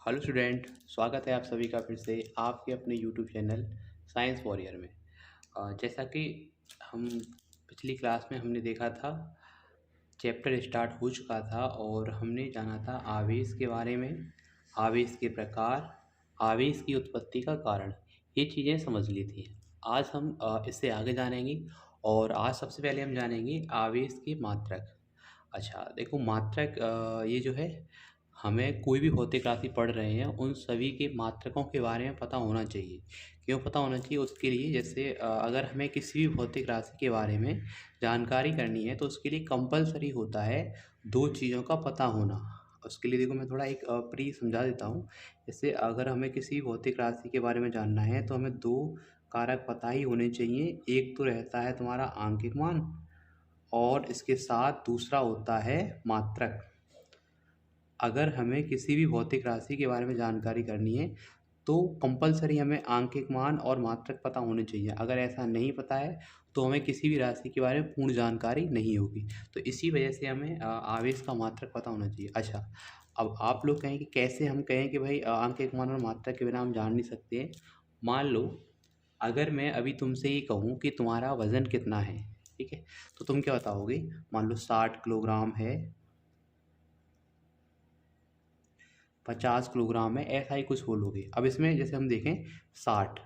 Hello student, स्वागत है आप सभी का फिर से आपके अपने यूट्यूब चैनल साइंस वॉरियर में। जैसा कि हम पिछली क्लास में हमने देखा था, चैप्टर स्टार्ट हो चुका था और हमने जाना था आवेश के बारे में, आवेश के प्रकार, आवेश की उत्पत्ति का कारण। ये चीज़ें समझ ली थी। आज हम इससे आगे जानेंगे और आज सबसे पहले हम जानेंगे आवेश के मात्रक। अच्छा देखो, मात्रक ये जो है, हमें कोई भी भौतिक राशि पढ़ रहे हैं उन सभी के मात्रकों के बारे में पता होना चाहिए। क्यों पता होना चाहिए? उसके लिए जैसे अगर हमें किसी भी भौतिक राशि के बारे में जानकारी करनी है तो उसके लिए कंपलसरी होता है दो चीज़ों का पता होना। उसके लिए देखो, मैं थोड़ा एक प्री समझा देता हूँ। जैसे अगर हमें किसी भौतिक राशि के बारे में जानना है तो हमें दो कारक पता ही होने चाहिए। एक तो रहता है तुम्हारा आंकिक मान और इसके साथ दूसरा होता है मात्रक। अगर हमें किसी भी भौतिक राशि के बारे में जानकारी करनी है तो कंपलसरी हमें आंकिक मान और मात्रक पता होने चाहिए। अगर ऐसा नहीं पता है तो हमें किसी भी राशि के बारे में पूर्ण जानकारी नहीं होगी। तो इसी वजह से हमें आवेश का मात्रक पता होना चाहिए। अच्छा, अब आप लोग कहें कि कैसे हम कहें कि भाई आंकिक मान और मात्रक के बिना हम जान नहीं सकते हैं। मान लो, अगर मैं अभी तुमसे ये कहूँ कि तुम्हारा वज़न कितना है, ठीक है, तो तुम क्या बताओगे? मान लो 60 किलोग्राम है, 50 किलोग्राम है, ऐसा ही कुछ बोलोगे। अब इसमें जैसे हम देखें 60,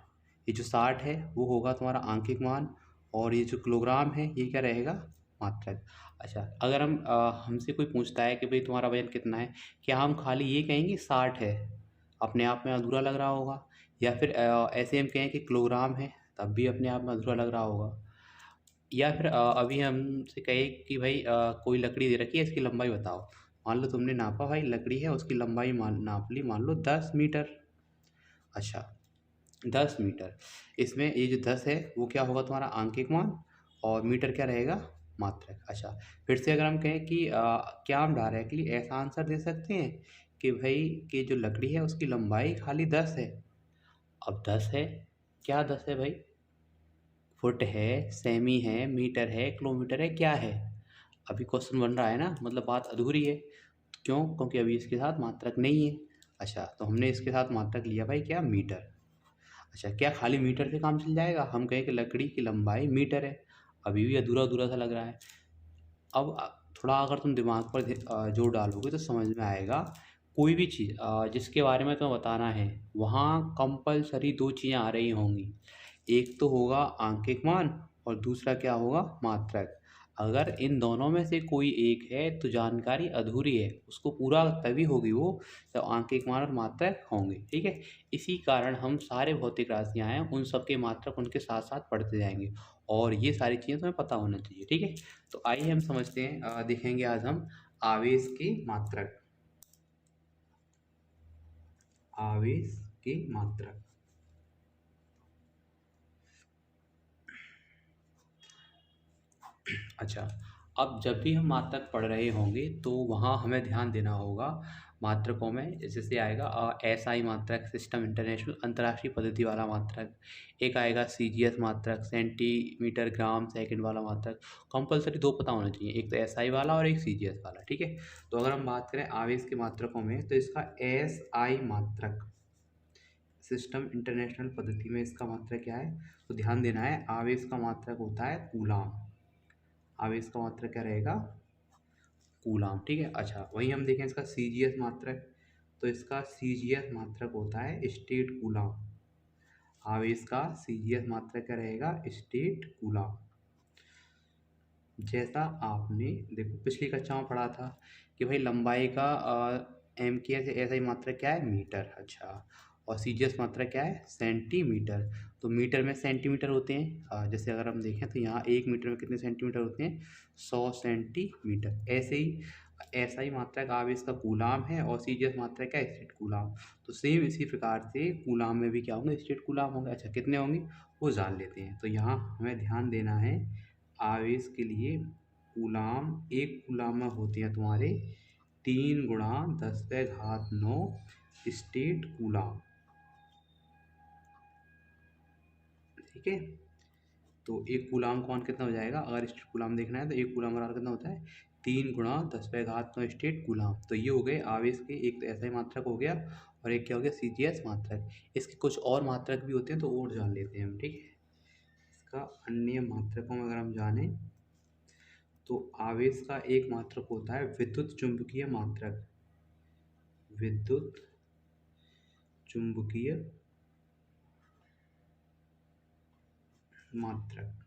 ये जो 60 है वो होगा तुम्हारा आंकिक मान और ये जो किलोग्राम है ये क्या रहेगा? मात्रक। अच्छा, अगर हमसे कोई पूछता है कि भाई तुम्हारा वजन कितना है, क्या हम खाली ये कहेंगे 60 है? अपने आप में अधूरा लग रहा होगा। या फिर ऐसे हम कहें कि किलोग्राम है, तब भी अपने आप में अधूरा लग रहा होगा। या फिर अभी हमसे कहे कि भाई कोई लकड़ी दे रखी है, इसकी लंबाई बताओ। मान लो तुमने नापा, भाई लकड़ी है, उसकी लंबाई नाप ली, मान लो 10 मीटर। अच्छा, 10 मीटर। इसमें ये जो 10 है वो क्या होगा? तुम्हारा आंकिक मान और मीटर क्या रहेगा? मात्रक। अच्छा, फिर से अगर हम कहें कि क्या हम डायरेक्टली ऐसा आंसर दे सकते हैं कि भाई कि जो लकड़ी है उसकी लंबाई खाली 10 है। अब 10 है, क्या 10 है भाई? फुट है, सेमी है, मीटर है, किलोमीटर है, क्या है? अभी क्वेश्चन बन रहा है ना, मतलब बात अधूरी है। क्यों? क्योंकि अभी इसके साथ मात्रक नहीं है। अच्छा, तो हमने इसके साथ मात्रक लिया भाई क्या? मीटर। अच्छा, क्या खाली मीटर से काम चल जाएगा? हम कहें कि लकड़ी की लंबाई मीटर है, अभी भी अधूरा अधूरा सा लग रहा है। अब थोड़ा अगर तुम दिमाग पर जोर डालोगे तो समझ में आएगा। कोई भी चीज़ जिसके बारे में तुम्हें बताना है, वहाँ कंपलसरी दो चीज़ें आ रही होंगी। एक तो होगा आंकिक मान और दूसरा क्या होगा? मात्रक। अगर इन दोनों में से कोई एक है तो जानकारी अधूरी है, उसको पूरा तभी होगी वो जब आंकिक मान और मात्रक होंगे। ठीक है, इसी कारण हम सारे भौतिक राशियाँ हैं उन सब के मात्रक उनके साथ साथ पढ़ते जाएंगे और ये सारी चीज़ें तुम्हें पता होना चाहिए। ठीक है, तो आइए हम समझते हैं, देखेंगे आज हम आवेश की मात्रक। आवेश की मात्रक। अच्छा, अब जब भी हम मात्रक पढ़ रहे होंगे तो वहाँ हमें ध्यान देना होगा मात्रकों में। जैसे आएगा एसआई मात्रक, सिस्टम इंटरनेशनल अंतर्राष्ट्रीय पद्धति वाला मात्रक। एक आएगा सीजीएस मात्रक, सेंटीमीटर ग्राम सेकंड वाला मात्रक। कंपलसरी दो पता होना चाहिए, एक तो एसआई वाला और एक सीजीएस वाला। ठीक है, तो अगर हम बात करें आवेश के मात्रकों में तो इसका एसआई मात्रक, सिस्टम इंटरनेशनल पद्धति में इसका मात्रक क्या है? तो ध्यान देना है, आवेश का मात्रक होता है कूलाम। आवेश का मात्रक क्या रहेगा? कूलाम। ठीक है, अच्छा वही हम देखें इसका सीजीएस मात्रक, तो इसका सीजीएस मात्रक होता है स्टेट कूलाम। आवेश का सीजीएस मात्रक क्या रहेगा? State coulomb. जैसा आपने देखो पिछली कक्षा में पढ़ा था कि भाई लंबाई का एम की ऐसा ही मात्रक क्या है? मीटर। अच्छा, और सीजीएस मात्रक क्या है? सेंटीमीटर। तो मीटर में सेंटीमीटर होते हैं। जैसे अगर हम देखें तो यहाँ 1 मीटर में कितने सेंटीमीटर होते हैं? 100 सेंटीमीटर। ऐसे ही ऐसा ही मात्रक आवेश का कूलाम है और सीजीएस मात्रक क्या है? State coulomb. तो सेम इसी प्रकार से कूलाम में भी क्या होंगे? स्टेट कूलाम होंगे। अच्छा, कितने होंगे वो जान लेते हैं। तो यहाँ हमें ध्यान देना है, आवेश के लिए कूलाम, एक कूलाम में होते हैं तुम्हारे 3 × 10⁻⁹ स्टेट कूलाम। ठीक है, तो एक कूलाम का मान कितना हो जाएगा? अगर स्टेट कूलाम देखना है तो एक कूलाम बराबर कितना होता है? 3 गुणा 10⁻⁹ स्टेट कूलाम। तो ये हो गए आवेश के एक ऐसा ही मात्रक हो गया, और एक क्या हो गया CGS मात्रक। इसके कुछ और मात्रक भी होते हैं तो और जान लेते हैं हम, ठीक है। इसका अन्य मात्रकों में अगर हम जाने तो आवेश का एक मात्रक होता है विद्युत चुंबकीय मात्रक। विद्युत चुंबकीय मात्रक,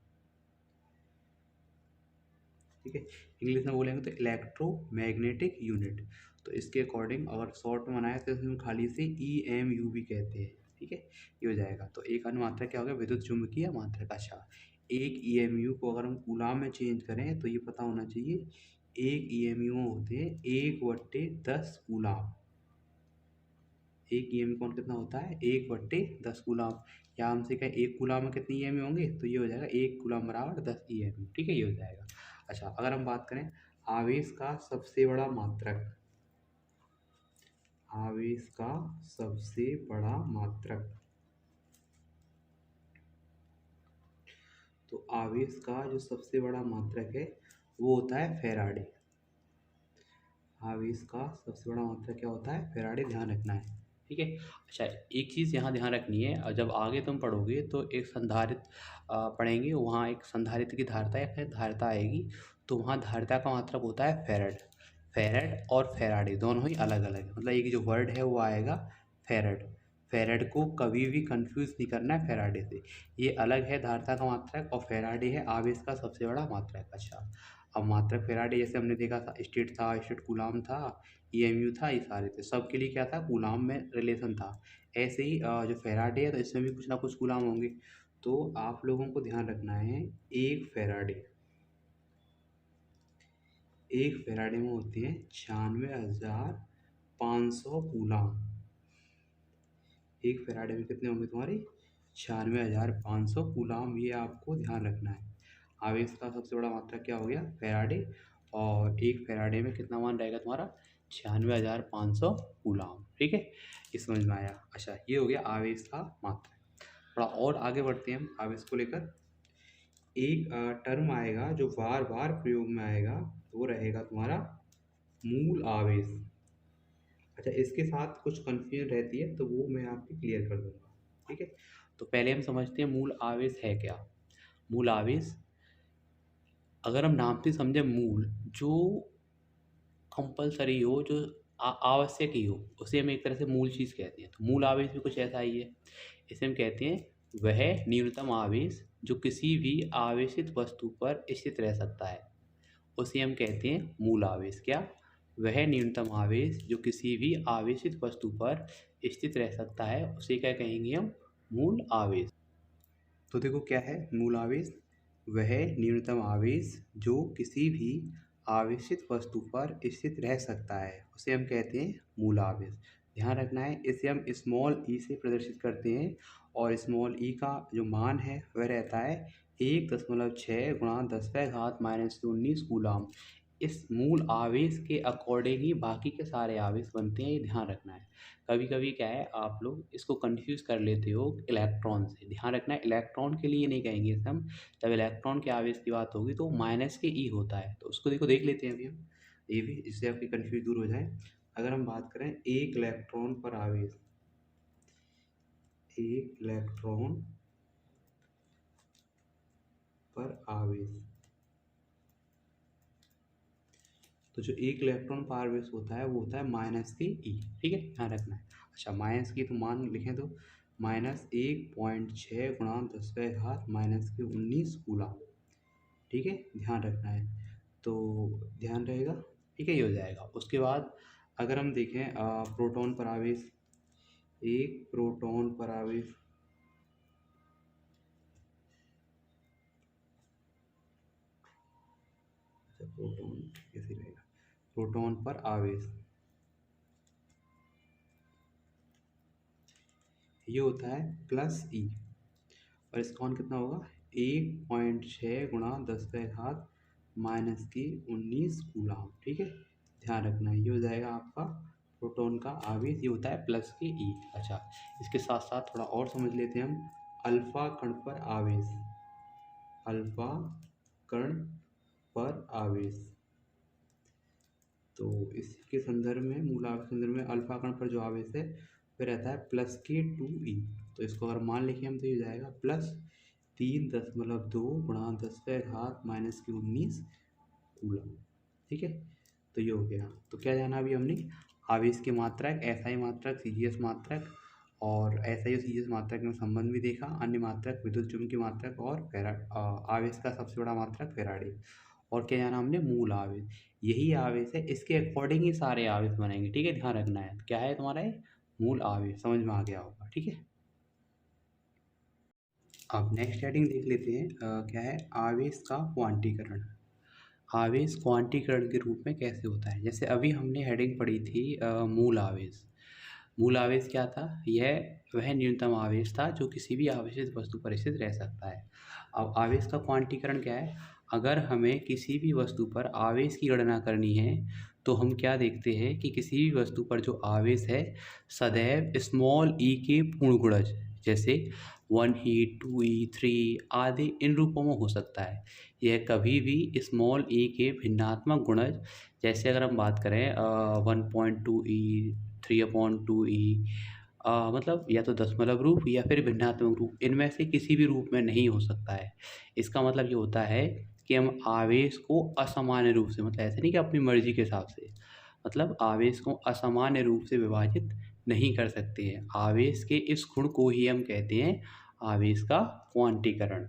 ठीक है। इंग्लिश में बोलेंगे तो इलेक्ट्रोमैग्नेटिक यूनिट। तो इसके अकॉर्डिंग अगर शॉर्ट में बनाए तो इसमें खाली से EMU भी कहते हैं, ठीक है। ये हो जाएगा। तो एक अन्य मात्रक क्या हो गया, विद्युत चुंबकीय मात्रक। अच्छा, एक EMU को अगर हम कूलाम में चेंज करें तो ये पता होना चाहिए, एक EMU होते हैं 1/10 कूलाम। एक EMU कौन कितना होता है, 1/10 कूलाम। या हमसे कहें एक कूलाम में कितने EMU होंगे, तो ये हो जाएगा 1 कूलाम बराबर 10 EMU, ठीक है। ये हो जाएगा। अच्छा, अगर हम बात करें आवेश का सबसे बड़ा मात्रक, आवेश का सबसे बड़ा मात्रक, तो आवेश का जो सबसे बड़ा मात्रक है वो होता है फैराडे। आवेश का सबसे बड़ा मात्रक क्या होता है, फैराडे, ध्यान रखना है, ठीक है। अच्छा, एक चीज़ यहाँ ध्यान रखनी है, और जब आगे तुम पढ़ोगे तो एक संधारित्र पढ़ेंगे, वहाँ एक संधारित्र की धारिता या फिर धारिता आएगी, तो वहाँ धारिता का मात्रक होता है फैरड। फैरड और फैराडे दोनों ही अलग अलग है, मतलब एक जो वर्ड है वो आएगा फैरड। फैरड को कभी भी कंफ्यूज नहीं करना है फैराडे से। ये अलग है धारिता का मात्रक, और फैराडे है आवेश का सबसे बड़ा मात्रक। अच्छा, अब मात्रक फैराडे जैसे हमने देखा था, स्टेट कूलाम था, EMU था, ये सारे थे, सबके लिए क्या था, कूलाम में रिलेशन था। ऐसे ही जो फैराडे है तो इसमें भी कुछ ना कुछ कूलाम होंगे। तो आप लोगों को ध्यान रखना है, एक फैराडे में होते हैं 96,500 कूलाम। एक फैराडे में कितने होंगे तुम्हारे, 96,500 कूलाम, ये आपको ध्यान रखना है। आवेश का सबसे बड़ा मात्रक क्या हो गया, फैराडे, और एक फैराडे में कितना मान रहेगा तुम्हारा, 96,500 कूलाम, ठीक है। ये समझ में आया। अच्छा, ये हो गया आवेश का मात्रक। थोड़ा और आगे बढ़ते हैं हम आवेश को लेकर। एक टर्म आएगा जो बार बार प्रयोग में आएगा, वो रहेगा तुम्हारा मूल आवेश। अच्छा, इसके साथ कुछ कन्फ्यूजन रहती है तो वो मैं आपकी क्लियर कर दूंगा, ठीक है। तो पहले हम समझते हैं मूल आवेश है क्या। मूल आवेश, अगर हम नाम से समझे मूल, जो कंपलसरी हो, जो आवश्यक ही हो, उसे हम एक तरह से मूल चीज़ कहते हैं। तो मूल आवेश भी कुछ ऐसा ही है। इसे हम कहते हैं वह न्यूनतम आवेश जो किसी भी आवेशित वस्तु पर स्थित रह सकता है, उसे हम कहते हैं मूल आवेश। क्या, वह न्यूनतम आवेश जो किसी भी आवेशित वस्तु पर स्थित रह सकता है, उसे क्या कहेंगे हम, मूल आवेश। तो देखो क्या है मूल आवेश, वह न्यूनतम आवेश जो किसी भी आवेशित वस्तु पर स्थित रह सकता है, उसे हम कहते हैं मूल आवेश। ध्यान रखना है, इसे हम स्मॉल ई से प्रदर्शित करते हैं, और स्मॉल ई का जो मान है वह रहता है 1.6 गुणा 10⁻⁻19 कूलाम। इस मूल आवेश के अकॉर्डिंग ही बाकी के सारे आवेश बनते हैं, ये ध्यान रखना है। कभी कभी क्या है, आप लोग इसको कंफ्यूज कर लेते हो इलेक्ट्रॉन से। ध्यान रखना है, इलेक्ट्रॉन के लिए नहीं कहेंगे इसे हम। जब इलेक्ट्रॉन के आवेश की बात होगी तो माइनस के ई होता है, तो उसको देख लेते हैं अभी हम, ये भी, इससे आपकी कन्फ्यूज दूर हो जाए। अगर हम बात करें एक इलेक्ट्रॉन पर आवेश, एक इलेक्ट्रॉन पर आवेश, तो जो एक इलेक्ट्रॉन पर आवेश होता है वो होता है माइनस के ई, ठीक है, ध्यान रखना है। अच्छा, माइनस की तो मान लिखें तो -1.6 गुणा 10⁻⁻19 कूलाम, ठीक है, ध्यान रखना है। तो ध्यान रहेगा, ठीक है, ये हो जाएगा। उसके बाद अगर हम देखें प्रोटॉन पर आवेश, एक प्रोटॉन पर आवेश, अच्छा प्रोटॉन कैसे रहेगा, प्रोटॉन पर आवेश ये होता है प्लस ई, और इसका मान कितना होगा, 1.6 गुणा 10⁻⁻19 कूलाम, ठीक है, ध्यान रखना है। ये हो जाएगा आपका प्रोटॉन का आवेश, ये होता है प्लस के ई। अच्छा, इसके साथ साथ थोड़ा और समझ लेते हैं हम, अल्फा कण पर आवेश, अल्फा कण पर आवेश, तो इसके संदर्भ में मूल आवेश के संदर्भ में अल्फा कण पर जो आवेश है वह रहता है +k2e। तो इसको अगर मान लिखें हम तो ये जाएगा +3.2 गुणा 10⁻⁻19 कूलम। ठीक है, तो ये हो गया। तो क्या जाना अभी हमने, आवेश की मात्रक, एसआई मात्रक, सीजीएस मात्रक, और एसआई और सीजीएस मात्रक में संबंध भी देखा, अन्य मात्रक विद्युत चुम्बकीय मात्रक और आवेश का सबसे बड़ा मात्रक फैराडे। और क्या जाना हमने, मूल आवेश। यही आवेश है, इसके अकॉर्डिंग ही सारे आवेश बनेंगे। ठीक है, ध्यान रखना है। क्या है तुम्हारा ये मूल आवेश, समझ में आ गया होगा। ठीक है, अब नेक्स्ट हेडिंग देख लेते हैं। क्या है, आवेश का क्वांटीकरण। आवेश क्वांटीकरण के रूप में कैसे होता है। जैसे अभी हमने हेडिंग पढ़ी थी मूल आवेश। मूल आवेश क्या था, यह वह न्यूनतम आवेश था जो किसी भी आवेशित वस्तु पर स्थित रह सकता है। अब आवेश का क्वांटीकरण क्या है, अगर हमें किसी भी वस्तु पर आवेश की गणना करनी है तो हम क्या देखते हैं कि किसी भी वस्तु पर जो आवेश है सदैव स्मॉल ई के पूर्ण गुणज, जैसे 1e 2e 3 आदि इन रूपों में हो सकता है। यह कभी भी स्मॉल ई के भिन्नात्मक गुणज, जैसे अगर हम बात करें 1.2e 3/2e, मतलब या तो दशमलव रूप या फिर भिन्नात्मक रूप, इनमें से किसी भी रूप में नहीं हो सकता है। इसका मतलब ये होता है कि हम आवेश को असामान्य रूप से, मतलब ऐसे नहीं कि अपनी मर्जी के हिसाब से, मतलब आवेश को असामान्य रूप से विभाजित नहीं कर सकते हैं। आवेश के इस गुण को ही हम कहते हैं आवेश का क्वांटीकरण।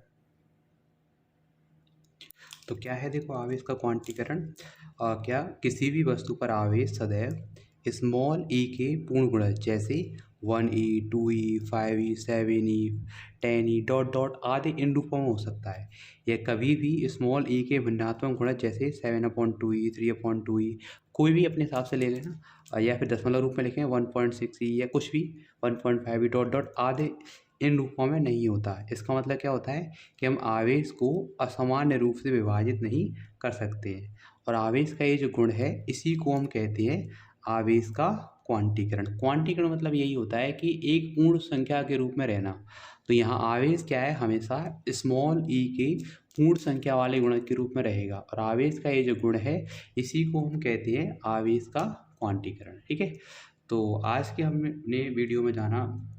तो क्या है, देखो आवेश का क्वांटीकरण, क्या किसी भी वस्तु पर आवेश सदैव स्मॉल ई के पूर्ण गुणज, जैसे 1e 2e 5e 7e 10e dot dot आदि इन रूपों में हो सकता है। यह कभी भी स्मॉल ई के भिन्नात्मक गुणज, जैसे 7/2e 3/2e, कोई भी अपने हिसाब से ले लेना, या फिर दशमलव रूप में लिखें 1.6e या कुछ भी 1.5e डॉट डॉट आदि इन रूपों में नहीं होता। इसका मतलब क्या होता है कि हम आवेश को असामान्य रूप से विभाजित नहीं कर सकते हैं। और आवेश का ये जो गुण है इसी को हम कहते हैं आवेश का क्वांटीकरण। क्वांटीकरण मतलब यही होता है कि एक पूर्ण संख्या के रूप में रहना। तो यहाँ आवेश क्या है, हमेशा स्मॉल ई के पूर्ण संख्या वाले गुणक के रूप में रहेगा। और आवेश का ये जो गुण है इसी को हम कहते हैं आवेश का क्वांटीकरण। ठीक है, तो आज के हमने वीडियो में जाना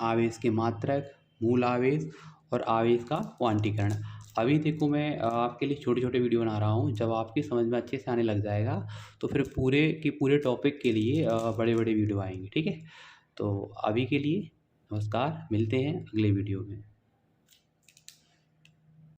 आवेश के मात्रक, मूल आवेश और आवेश का क्वांटीकरण। अभी देखो मैं आपके लिए छोटे छोटे वीडियो बना रहा हूँ। जब आपकी समझ में अच्छे से आने लग जाएगा तो फिर पूरे के पूरे टॉपिक के लिए बड़े बड़े वीडियो आएंगे। ठीक है, तो अभी के लिए नमस्कार, मिलते हैं अगले वीडियो में।